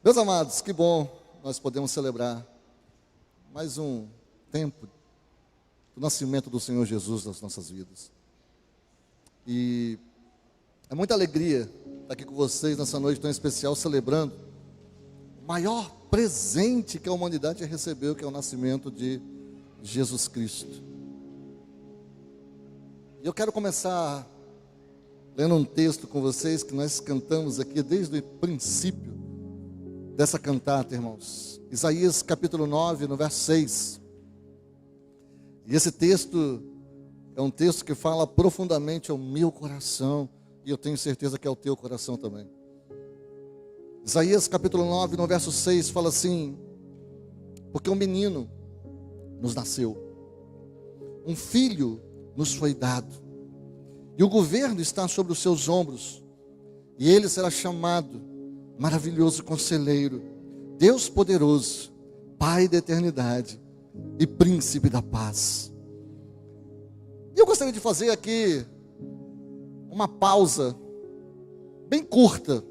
Meus amados, que bom nós podemos celebrar mais um tempo do nascimento do Senhor Jesus nas nossas vidas. E é muita alegria estar aqui com vocês nessa noite tão especial, celebrando o maior presente que a humanidade recebeu, que é o nascimento de Jesus Cristo. E eu quero começar lendo um texto com vocês que nós cantamos aqui desde o princípio dessa cantata, irmãos. Isaías capítulo 9, no verso 6. E esse texto é um texto que fala profundamente ao meu coração, e eu tenho certeza que é o teu coração também. Isaías capítulo 9, no verso 6, fala assim: porque um menino nos nasceu, um filho nos foi dado, e o governo está sobre os seus ombros, e ele será chamado Maravilhoso Conselheiro, Deus Poderoso, Pai da Eternidade e Príncipe da Paz. E eu gostaria de fazer aqui uma pausa bem curta,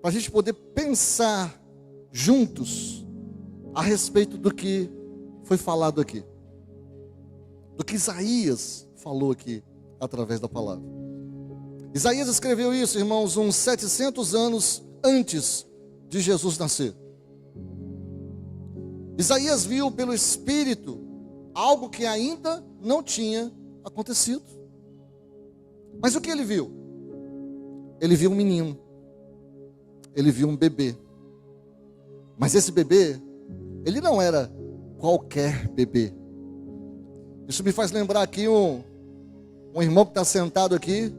para a gente poder pensar juntos a respeito do que foi falado aqui, do que Isaías falou aqui através da palavra. Isaías escreveu isso, irmãos, uns 700 anos antes de Jesus nascer. Isaías viu pelo Espírito algo que ainda não tinha acontecido. Mas o que ele viu? Ele viu um menino, ele viu um bebê. Mas esse bebê, ele não era qualquer bebê. Isso me faz lembrar aqui um irmão que está sentado aqui,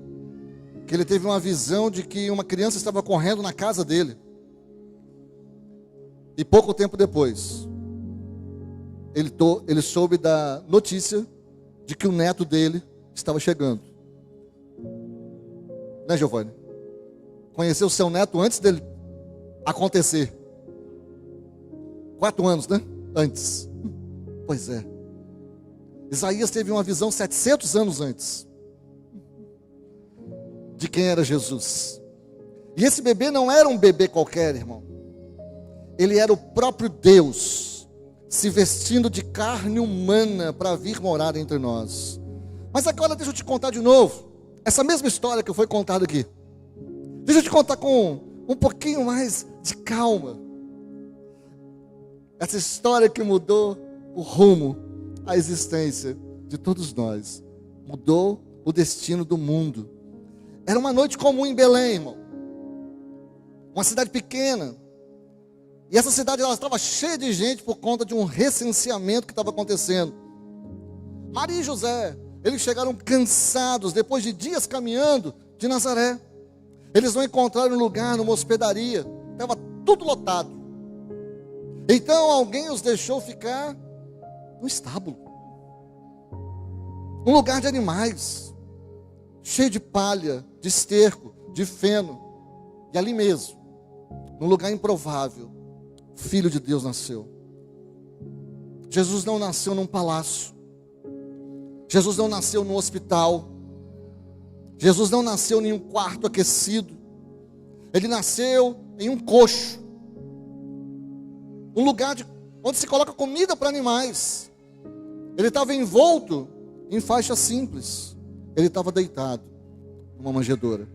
que ele teve uma visão de que uma criança estava correndo na casa dele. E pouco tempo depois, ele soube da notícia de que o neto dele estava chegando. Né, Giovanni? Conheceu o seu neto antes dele acontecer. 4 anos, né? Antes. Pois é. Isaías teve uma visão 700 anos antes de quem era Jesus. E esse bebê não era um bebê qualquer, irmão. Ele era o próprio Deus, se vestindo de carne humana para vir morar entre nós. Mas agora deixa eu te contar de novo essa mesma história que foi contada aqui. Deixa eu te contar com um pouquinho mais de calma. Essa história que mudou o rumo, a existência de todos nós. Mudou o destino do mundo. Era uma noite comum em Belém, irmão. Uma cidade pequena. E essa cidade ela estava cheia de gente por conta de um recenseamento que estava acontecendo. Maria e José, eles chegaram cansados, depois de dias caminhando de Nazaré. Eles não encontraram lugar numa hospedaria. Estava tudo lotado. Então alguém os deixou ficar no estábulo. Um lugar de animais, cheio de palha, de esterco, de feno. E ali mesmo, num lugar improvável, o Filho de Deus nasceu. Jesus não nasceu num palácio. Jesus não nasceu num hospital. Jesus não nasceu em um quarto aquecido. Ele nasceu em um coxo. Um lugar onde se coloca comida para animais. Ele estava envolto em faixa simples. Ele estava deitado numa manjedoura.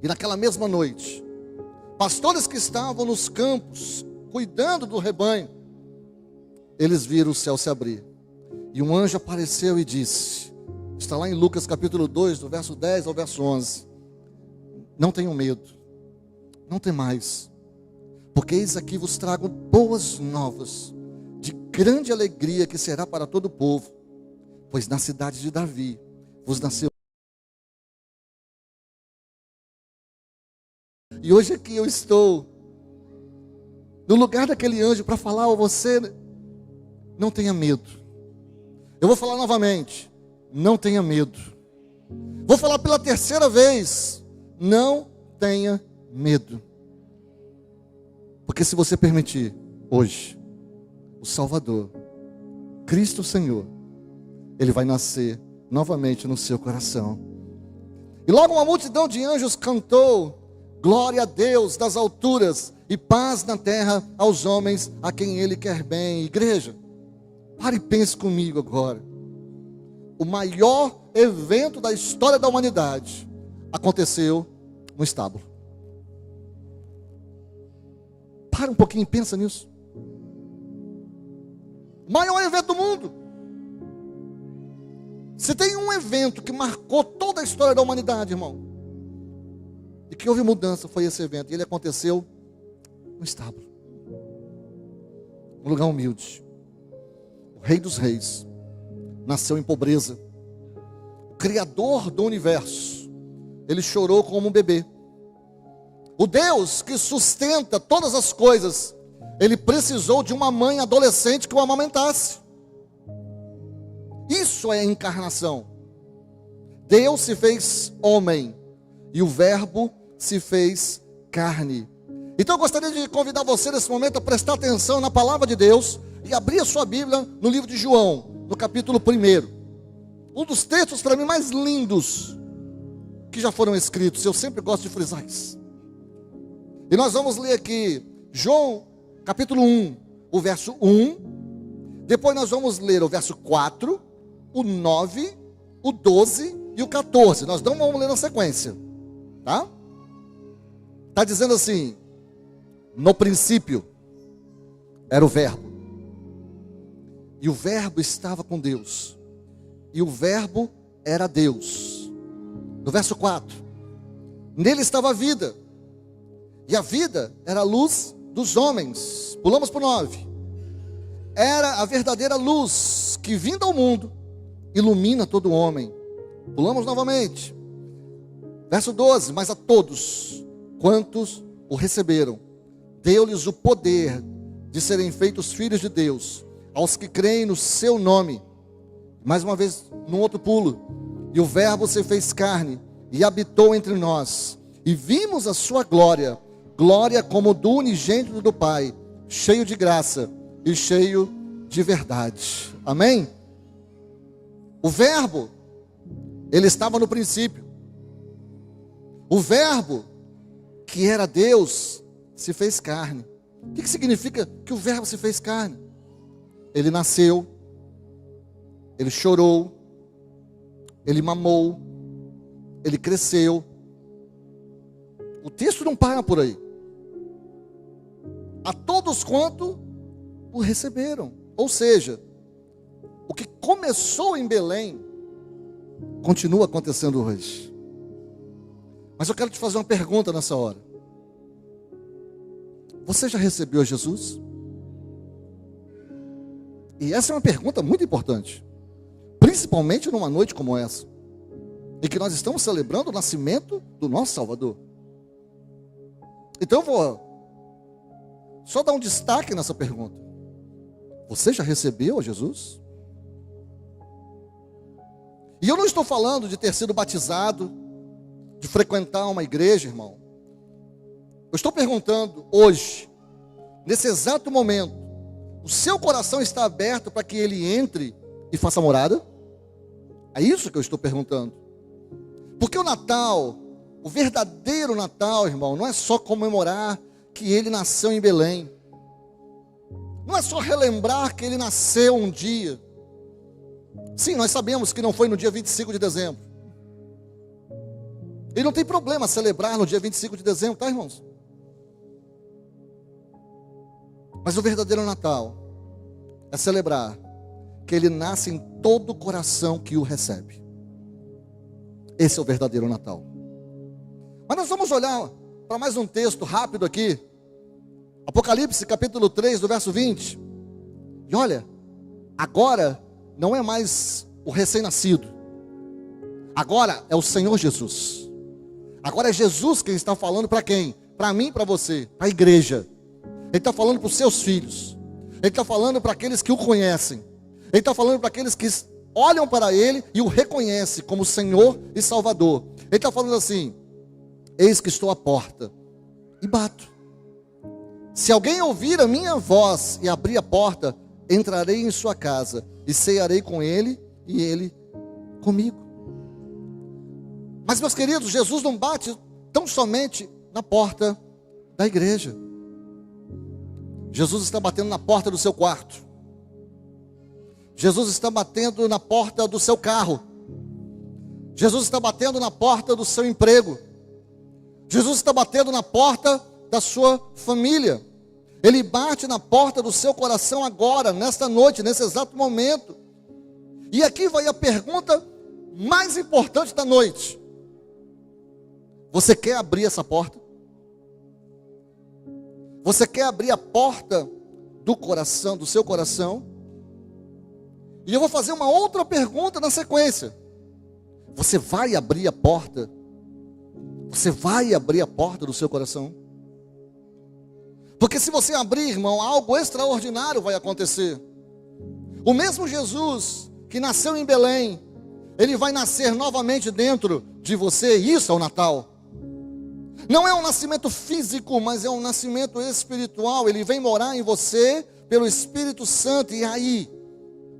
E naquela mesma noite, pastores que estavam nos campos, cuidando do rebanho, eles viram o céu se abrir. E um anjo apareceu e disse, está lá em Lucas capítulo 2, do verso 10 ao verso 11. Não tenham medo, não temais, porque eis aqui vos trago boas novas, de grande alegria que será para todo o povo. Pois na cidade de Davi vos nasceu. E hoje aqui eu estou no lugar daquele anjo para falar a você: não tenha medo. Eu vou falar novamente: não tenha medo. Vou falar pela terceira vez: não tenha medo. Porque se você permitir, hoje, o Salvador, Cristo Senhor, Ele vai nascer novamente no seu coração. E logo uma multidão de anjos cantou Glória a Deus das alturas e paz na terra aos homens a quem Ele quer bem. Igreja, pare e pense comigo agora. O maior evento da história da humanidade aconteceu no estábulo. Para um pouquinho e pensa nisso. O maior evento do mundo. Se tem um evento que marcou toda a história da humanidade, irmão, e que houve mudança, foi esse evento. E ele aconteceu no estábulo. Um lugar humilde. O Rei dos Reis nasceu em pobreza. O Criador do universo, ele chorou como um bebê. O Deus que sustenta todas as coisas, ele precisou de uma mãe adolescente que o amamentasse. Isso é encarnação. Deus se fez homem e o Verbo se fez carne. Então eu gostaria de convidar você nesse momento a prestar atenção na palavra de Deus e abrir a sua Bíblia no livro de João, no capítulo 1. Um dos textos para mim mais lindos que já foram escritos. Eu sempre gosto de frisar isso. E nós vamos ler aqui João capítulo 1, o verso 1. Depois nós vamos ler o verso 4, o 9, o 12 e o 14. Nós não vamos ler na sequência, tá? Está dizendo assim: no princípio era o Verbo, e o Verbo estava com Deus, e o Verbo era Deus. No verso 4, nele estava a vida, e a vida era a luz dos homens. Pulamos para o 9. Era a verdadeira luz que, vindo ao mundo, ilumina todo homem. Pulamos novamente. Verso 12. Mas a todos quantos o receberam, deu-lhes o poder de serem feitos filhos de Deus, aos que creem no seu nome. Mais uma vez, num outro pulo. E o Verbo se fez carne e habitou entre nós, e vimos a sua glória, glória como do unigênito do Pai, cheio de graça e cheio de verdade. Amém? O Verbo, ele estava no princípio. O Verbo, que era Deus, se fez carne. O que significa que o Verbo se fez carne? Ele nasceu, ele chorou, ele mamou, ele cresceu. O texto não para por aí. A todos quanto o receberam. Ou seja, o que começou em Belém continua acontecendo hoje. Mas eu quero te fazer uma pergunta nessa hora. Você já recebeu Jesus? E essa é uma pergunta muito importante, principalmente numa noite como essa, em que nós estamos celebrando o nascimento do nosso Salvador. Então eu vou só dar um destaque nessa pergunta. Você já recebeu Jesus? E eu não estou falando de ter sido batizado, de frequentar uma igreja, irmão. Eu estou perguntando hoje, nesse exato momento, o seu coração está aberto para que ele entre e faça morada? É isso que eu estou perguntando. Porque o Natal, o verdadeiro Natal, irmão, não é só comemorar que ele nasceu em Belém. Não é só relembrar que ele nasceu um dia. Sim, nós sabemos que não foi no dia 25 de dezembro. E não tem problema celebrar no dia 25 de dezembro, tá, irmãos? Mas o verdadeiro Natal é celebrar que ele nasce em todo o coração que o recebe. Esse é o verdadeiro Natal. Mas nós vamos olhar para mais um texto rápido aqui. Apocalipse capítulo 3, do verso 20. E olha, agora não é mais o recém-nascido. Agora é o Senhor Jesus. Agora é Jesus quem está falando para quem? Para mim e para você, para a igreja. Ele está falando para os seus filhos. Ele está falando para aqueles que o conhecem. Ele está falando para aqueles que olham para ele e o reconhecem como Senhor e Salvador. Ele está falando assim: eis que estou à porta e bato. Se alguém ouvir a minha voz e abrir a porta, entrarei em sua casa e cearei com ele e ele comigo. Mas, meus queridos, Jesus não bate tão somente na porta da igreja. Jesus está batendo na porta do seu quarto. Jesus está batendo na porta do seu carro. Jesus está batendo na porta do seu emprego. Jesus está batendo na porta da sua família. Ele bate na porta do seu coração agora, nesta noite, nesse exato momento. E aqui vai a pergunta mais importante da noite. Você quer abrir essa porta? Você quer abrir a porta do coração, do seu coração? E eu vou fazer uma outra pergunta na sequência. Você vai abrir a porta? Você vai abrir a porta do seu coração? Porque se você abrir, irmão, algo extraordinário vai acontecer. O mesmo Jesus que nasceu em Belém, ele vai nascer novamente dentro de você. Isso é o Natal. Não é um nascimento físico, mas é um nascimento espiritual. Ele vem morar em você pelo Espírito Santo. E aí,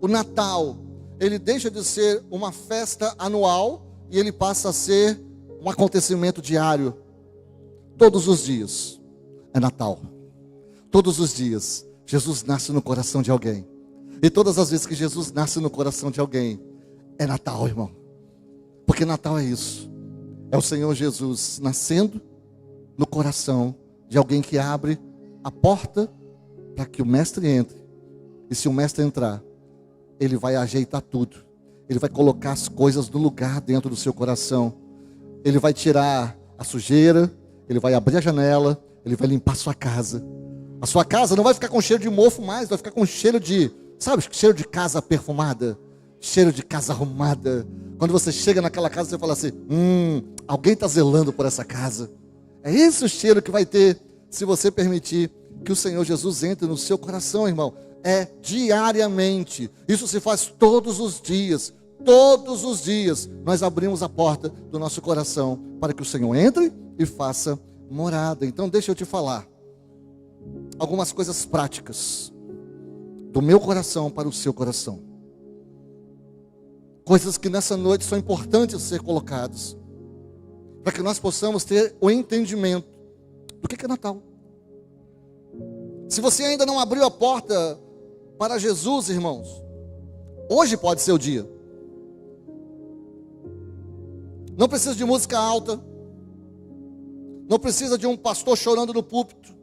o Natal, ele deixa de ser uma festa anual e ele passa a ser um acontecimento diário. Todos os dias é Natal. Todos os dias Jesus nasce no coração de alguém. E todas as vezes que Jesus nasce no coração de alguém, é Natal, irmão. Porque Natal é isso. É o Senhor Jesus nascendo no coração de alguém que abre a porta para que o mestre entre. E se o mestre entrar, ele vai ajeitar tudo. Ele vai colocar as coisas no lugar dentro do seu coração. Ele vai tirar a sujeira, ele vai abrir a janela, ele vai limpar a sua casa. A sua casa não vai ficar com cheiro de mofo mais, vai ficar com cheiro de, sabe, cheiro de casa perfumada, cheiro de casa arrumada. Quando você chega naquela casa, você fala assim, alguém está zelando por essa casa. É esse o cheiro que vai ter, se você permitir que o Senhor Jesus entre no seu coração, irmão. É diariamente, isso se faz todos os dias. Todos os dias, nós abrimos a porta do nosso coração, para que o Senhor entre e faça morada. Então deixa eu te falar algumas coisas práticas do meu coração para o seu coração. Coisas que nessa noite são importantes ser colocadas, para que nós possamos ter o entendimento do que é Natal. Se você ainda não abriu a porta para Jesus, irmãos, hoje pode ser o dia. Não precisa de música alta, não precisa de um pastor chorando no púlpito,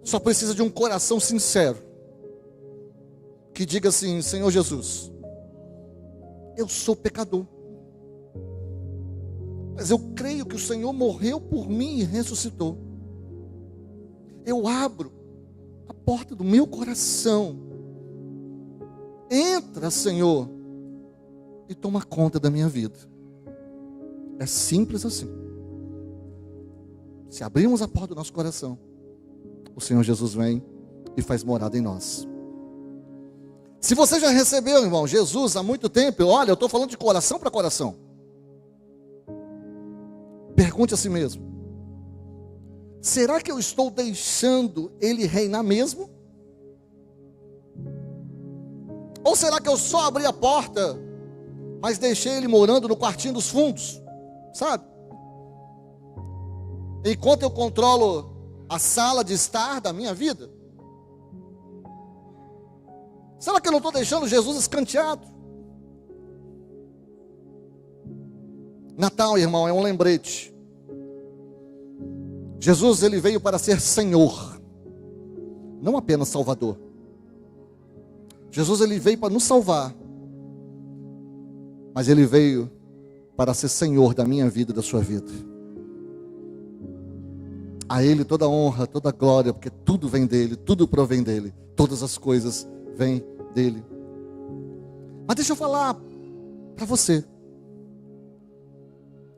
só precisa de um coração sincero, que diga assim: Senhor Jesus, eu sou pecador, mas eu creio que o Senhor morreu por mim e ressuscitou. Eu abro a porta do meu coração, entra, Senhor, e toma conta da minha vida. É simples assim. Se abrirmos a porta do nosso coração, o Senhor Jesus vem e faz morada em nós. Se você já recebeu, irmão, Jesus há muito tempo, olha, eu estou falando de coração para coração. Pergunte a si mesmo: será que eu estou deixando Ele reinar mesmo? Ou será que eu só abri a porta, mas deixei Ele morando no quartinho dos fundos? Sabe? Enquanto eu controlo a sala de estar da minha vida. Será que eu não estou deixando Jesus escanteado? Natal, irmão, é um lembrete. Jesus, ele veio para ser Senhor, não apenas Salvador. Jesus, ele veio para nos salvar, mas ele veio para ser Senhor da minha vida e da sua vida. A Ele toda honra, toda glória, porque tudo vem dEle, tudo provém dEle, todas as coisas vêm dEle. Mas deixa eu falar para você,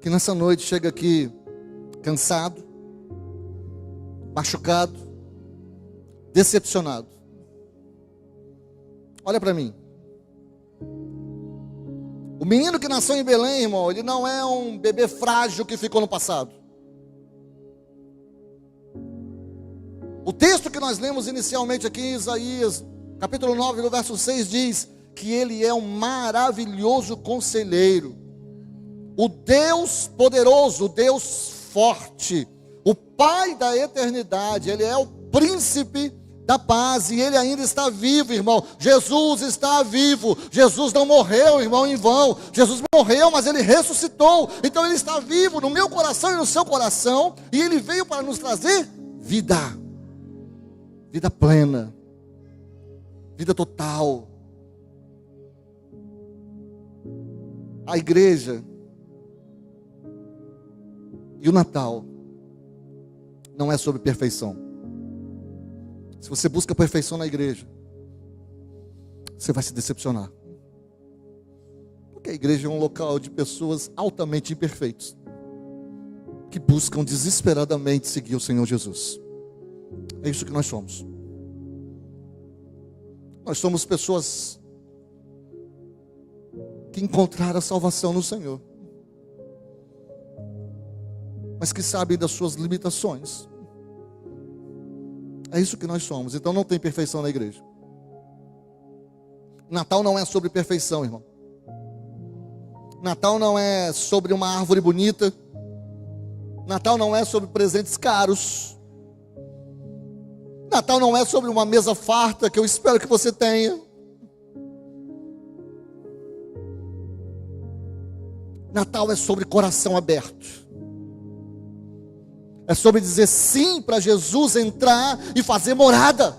que nessa noite chega aqui cansado, machucado, decepcionado. Olha para mim. O menino que nasceu em Belém, irmão, ele não é um bebê frágil que ficou no passado. O texto que nós lemos inicialmente aqui em Isaías, capítulo 9, no verso 6, diz que ele é um maravilhoso conselheiro, o Deus poderoso, o Deus forte, o Pai da eternidade, Ele é o príncipe da paz, e Ele ainda está vivo, irmão. Jesus está vivo. Jesus não morreu, irmão, em vão. Jesus morreu, mas Ele ressuscitou. Então Ele está vivo no meu coração e no seu coração, e Ele veio para nos trazer vida, vida plena, vida total. A igreja e o Natal não é sobre perfeição. Se você busca perfeição na igreja, você vai se decepcionar. Porque a igreja é um local de pessoas altamente imperfeitos, que buscam desesperadamente seguir o Senhor Jesus. É isso que nós somos. Nós somos pessoas que encontraram a salvação no Senhor, mas que sabem das suas limitações. É isso que nós somos. Então não tem perfeição na igreja. Natal não é sobre perfeição, irmão. Natal não é sobre uma árvore bonita. Natal não é sobre presentes caros. Natal não é sobre uma mesa farta que eu espero que você tenha. Natal é sobre coração aberto. É sobre dizer sim para Jesus entrar e fazer morada.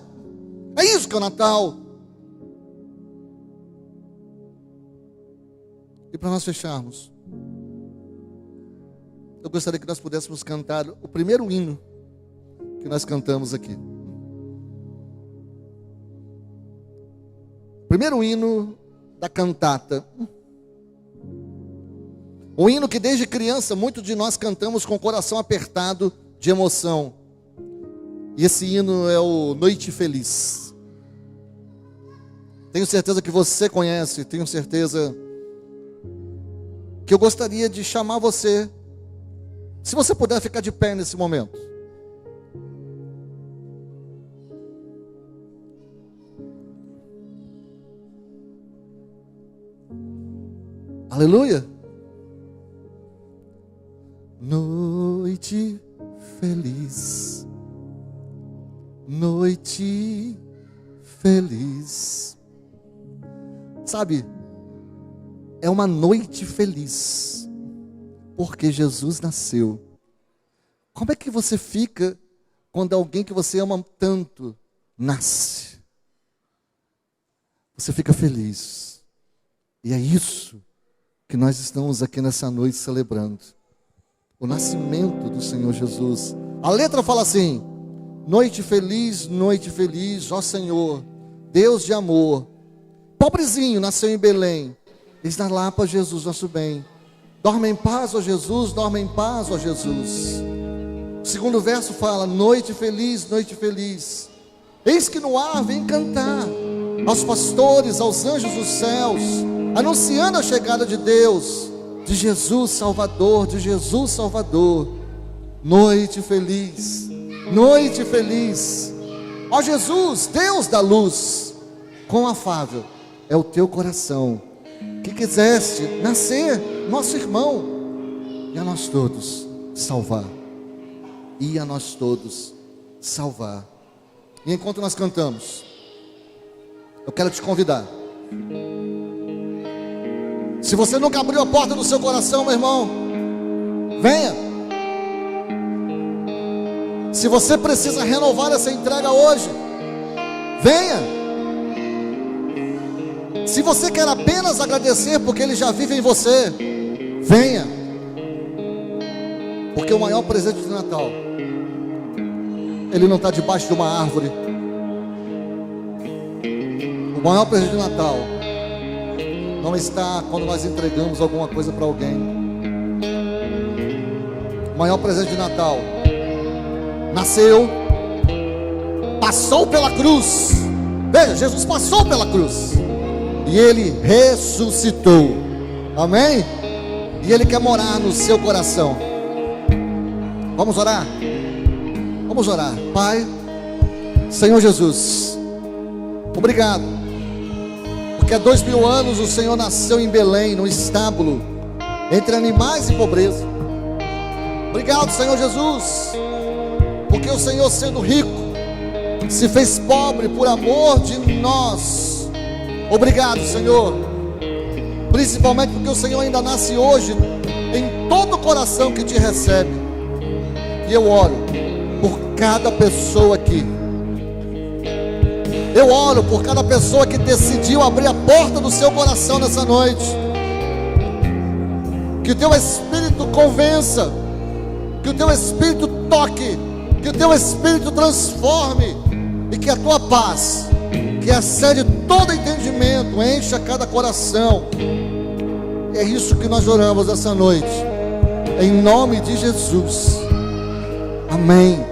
É isso que é o Natal. E para nós fecharmos, eu gostaria que nós pudéssemos cantar o primeiro hino que nós cantamos aqui. Primeiro hino da cantata. Um hino que desde criança muitos de nós cantamos com o coração apertado de emoção. E esse hino é o Noite Feliz. Tenho certeza que você conhece, tenho certeza que eu gostaria de chamar você, se você puder ficar de pé nesse momento. Aleluia. Noite feliz, noite feliz. Sabe, é uma noite feliz, porque Jesus nasceu. Como é que você fica quando alguém que você ama tanto nasce? Você fica feliz. E é isso que nós estamos aqui nessa noite celebrando. O nascimento do Senhor Jesus. A letra fala assim: noite feliz, ó Senhor, Deus de amor. Pobrezinho nasceu em Belém, eis na Lapa Jesus nosso bem. Dorme em paz, ó Jesus, dorme em paz, ó Jesus. O segundo verso fala: noite feliz, eis que no ar vem cantar aos pastores, aos anjos dos céus, anunciando a chegada de Deus, de Jesus Salvador, de Jesus Salvador. Noite feliz, ó Jesus, Deus da luz, quão afável é o teu coração, que quiseste nascer nosso irmão, e a nós todos salvar, e enquanto nós cantamos, eu quero te convidar. Se você nunca abriu a porta do seu coração, meu irmão, venha. Se você precisa renovar essa entrega hoje, venha. Se você quer apenas agradecer porque Ele já vive em você, venha. Porque o maior presente de Natal, ele não está debaixo de uma árvore. O maior presente de Natal não está quando nós entregamos alguma coisa para alguém. O maior presente de Natal nasceu, passou pela cruz. Veja, Jesus passou pela cruz e Ele ressuscitou. Amém? E Ele quer morar no seu coração. Vamos orar? Vamos orar. Pai, Senhor Jesus, obrigado, porque há 2000 anos o Senhor nasceu em Belém, no estábulo, entre animais e pobreza. Obrigado, Senhor Jesus, porque o Senhor, sendo rico, se fez pobre por amor de nós. Obrigado, Senhor, principalmente porque o Senhor ainda nasce hoje em todo coração que te recebe. E eu oro por cada pessoa aqui. Eu oro por cada pessoa que decidiu abrir a porta do seu coração nessa noite. Que o teu Espírito convença, que o teu Espírito toque, que o teu Espírito transforme, e que a tua paz, que excede todo entendimento, encha cada coração. É isso que nós oramos essa noite, em nome de Jesus. Amém.